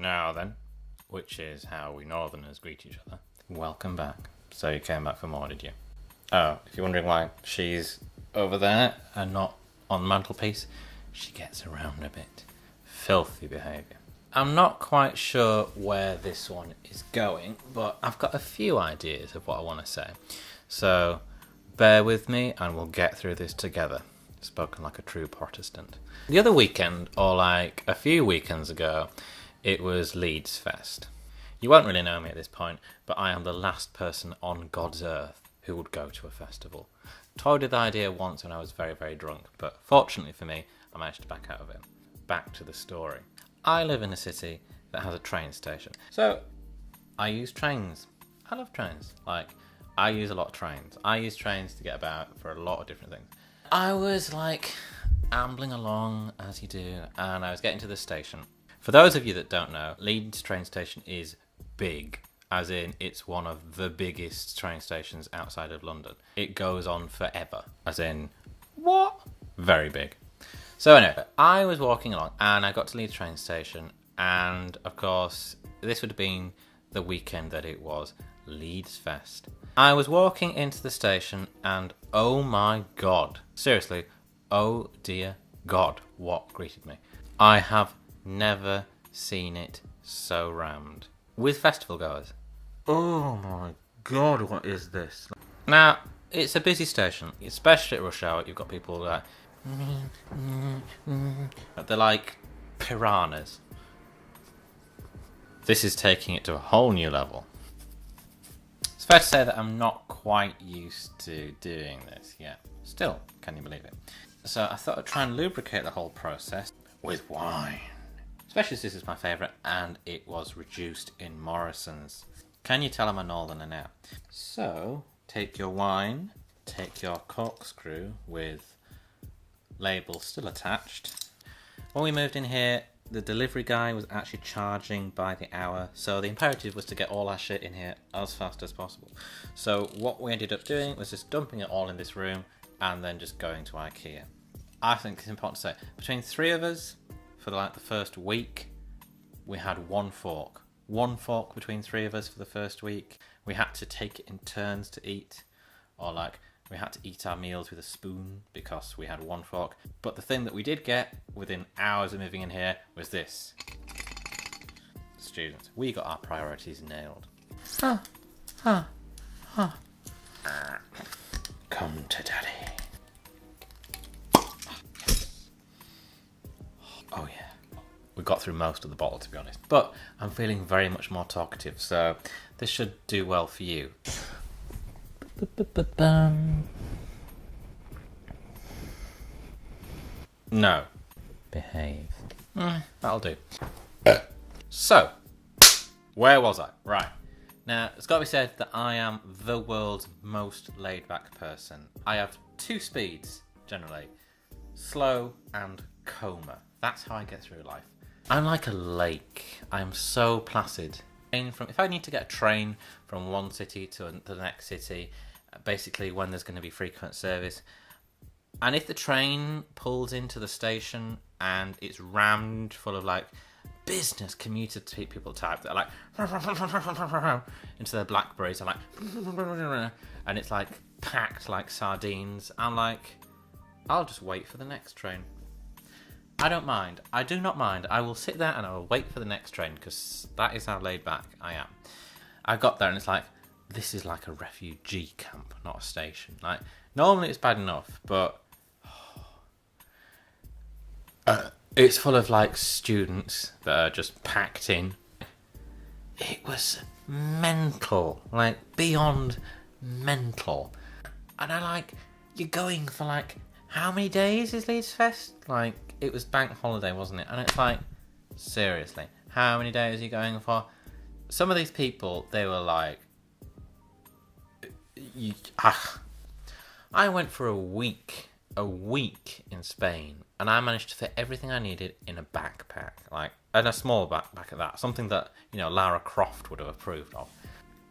Now then, which is how we northerners greet each other. Welcome back. So you came back for more, did you? Oh, if you're wondering why she's over there and not on the mantelpiece, she gets around a bit. Filthy behaviour. I'm not quite sure where this one is going, but I've got a few ideas of what I want to say. So bear with me and we'll get through this together. Spoken like a true Protestant. The other weekend, or like a few weekends ago, it was Leeds Fest. You won't really know me at this point, but I am the last person on God's earth who would go to a festival. Toyed with the idea once when I was very, very drunk, but fortunately for me, I managed to back out of it. Back to the story. I live in a city that has a train station, so I use trains. I love trains. I use a lot of trains. I use trains to get about for a lot of different things. I was ambling along as you do, and I was getting to the station. For those of you that don't know, Leeds train station is big, as in it's one of the biggest train stations outside of London. It goes on forever, as in, what? Very big. So anyway, I was walking along and I got to Leeds train station, and of course this would have been the weekend that it was Leeds Fest. I was walking into the station and oh my god, seriously, oh dear god, what greeted me. I have never seen it so rammed. With festival goers. Oh my god, what is this? Now, it's a busy station, especially at rush hour. You've got people like... They're like piranhas. This is taking it to a whole new level. It's fair to say that I'm not quite used to doing this yet. Still, can you believe it? So I thought I'd try and lubricate the whole process with wine. Especially as this is my favourite, and it was reduced in Morrison's. Can you tell I'm a northerner now? So, take your wine, take your corkscrew with label still attached. When we moved in here, the delivery guy was actually charging by the hour, so the imperative was to get all our shit in here as fast as possible. So what we ended up doing was just dumping it all in this room and then just going to IKEA. I think it's important to say, between three of us, for the first week, we had one fork. One fork between three of us for the first week. We had to take it in turns to eat, or we had to eat our meals with a spoon because we had one fork. But the thing that we did get within hours of moving in here was this. Students, we got our priorities nailed. Come to daddy. Oh yeah. We got through most of the bottle, to be honest. But I'm feeling very much more talkative, so this should do well for you. No. Behave. That'll do. So, where was I? Right. Now, it's got to be said that I am the world's most laid-back person. I have two speeds, generally. Slow and coma. That's how I get through life. I'm like a lake. I'm so placid. If I need to get a train from one city to the next city, basically when there's going to be frequent service, and if the train pulls into the station and it's rammed full of business commuter people type that are into their Blackberries and and it's packed like sardines, I'm I'll just wait for the next train. I don't mind. I do not mind. I will sit there and I will wait for the next train because that is how laid back I am. I got there and it's this is like a refugee camp, not a station. Normally it's bad enough, but it's full of students that are just packed in. It was mental, beyond mental. And you're going for how many days is Leeds Fest? It was bank holiday, wasn't it? And it's seriously, how many days are you going for? Some of these people, they were I went for a week in Spain, and I managed to fit everything I needed in a backpack, and a small backpack at that, something that, Lara Croft would have approved of.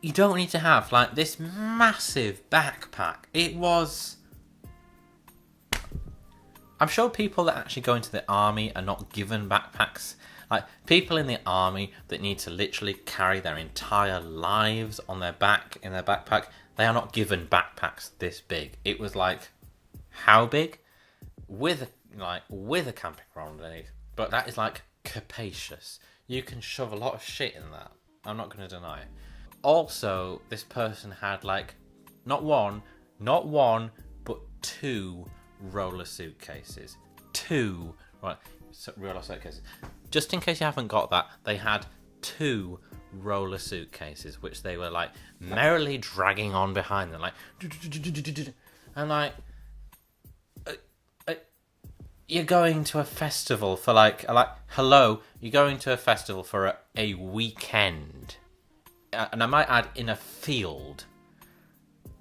You don't need to have, this massive backpack. It was... I'm sure people that actually go into the army are not given backpacks Like, people in the army that need to literally carry their entire lives on their back, in their backpack, they are not given backpacks this big. It was like, how big? With a camping rod underneath. But that is like capacious. You can shove a lot of shit in that. I'm not going to deny it. Also, this person had like, not one, but 2 roller suitcases. 2 roller suitcases. Just in case you haven't got that, they had 2 roller suitcases, which they were like merrily dragging on behind them, like, and like, you're going to a festival for like, hello, you're going to a festival for a weekend, and I might add, in a field,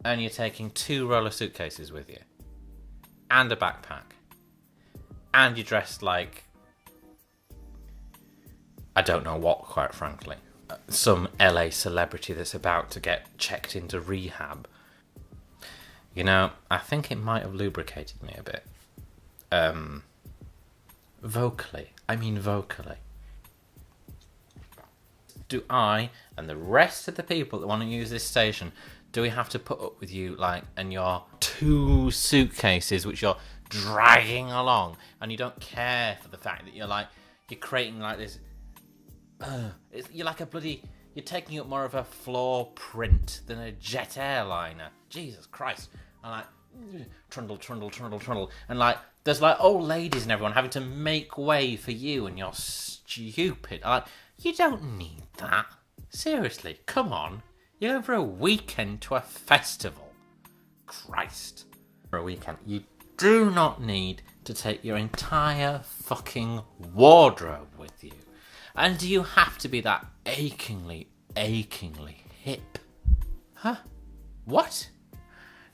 and you're taking 2 roller suitcases with you, and a backpack, and you're dressed like, I don't know what, quite frankly. Some LA celebrity that's about to get checked into rehab. You know, I think it might have lubricated me a bit. Vocally. Do I, and the rest of the people that want to use this station, do we have to put up with you, like, and your 2 suitcases which you're dragging along, and you don't care for the fact that you're creating like this, you're like a bloody, you're taking up more of a floor print than a jet airliner. Jesus Christ. And like, trundle, and like, there's like old ladies and everyone having to make way for you, and you're stupid. Like, you don't need that. Seriously, come on. You're going for a weekend to a festival. Christ. For a weekend, you do not need to take your entire fucking wardrobe with you. And do you have to be that achingly hip? Huh? What?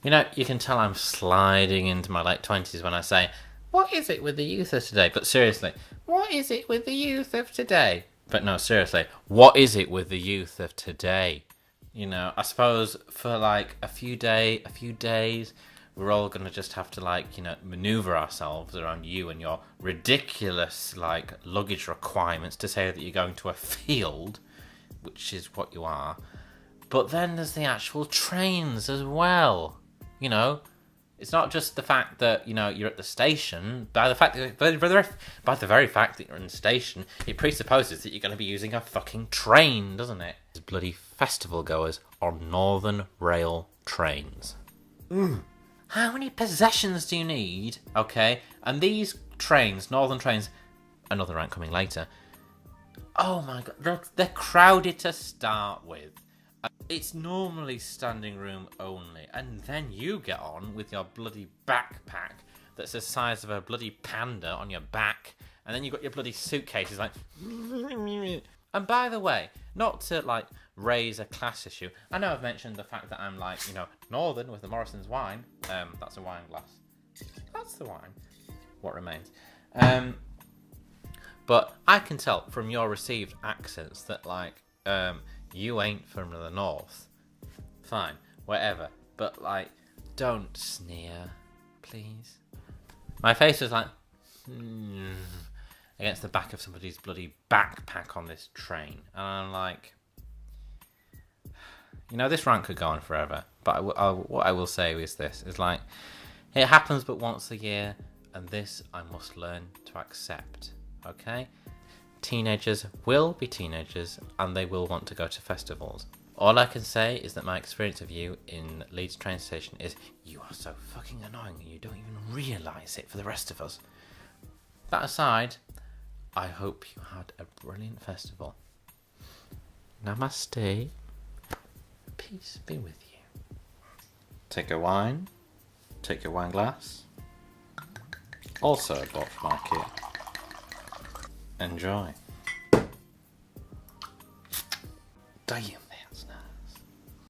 You know, you can tell I'm sliding into my late 20s when I say, what is it with the youth of today? But seriously, what is it with the youth of today? But no, seriously, what is it with the youth of today? You know, I suppose for like a few days, we're all going to just have to, like, you know, maneuver ourselves around you and your ridiculous, like, luggage requirements to say that you're going to a field, which is what you are. But then there's the actual trains as well. You know, it's not just the fact that, you know, you're at the station. By the very fact that you're in the station, it presupposes that you're going to be using a fucking train, doesn't it? These bloody festival goers on Northern Rail trains. How many possessions do you need? Okay, and these trains, Northern trains, another rant coming later. Oh my god, they're crowded to start with. It's normally standing room only, and then you get on with your bloody backpack that's the size of a bloody panda on your back, and then you've got your bloody suitcases like... And by the way, not to, like, raise a class issue, I know I've mentioned the fact that I'm, like, you know, Northern with the Morrison's wine. That's a wine glass. That's the wine. What remains. But I can tell from your received accents that, like, you ain't from the north. Fine, whatever. But, like, don't sneer, please. My face was like, against the back of somebody's bloody backpack on this train. And I'm like, you know, this rant could go on forever. But what I will say is this. Is like, it happens but once a year. And this I must learn to accept. Okay? Teenagers will be teenagers. And they will want to go to festivals. All I can say is that my experience of you in Leeds train station is you are so fucking annoying and you don't even realise it for the rest of us. That aside, I hope you had a brilliant festival. Namaste. Peace be with you. Take a wine. Take your wine glass. Also bought from IKEA. Enjoy. Damn.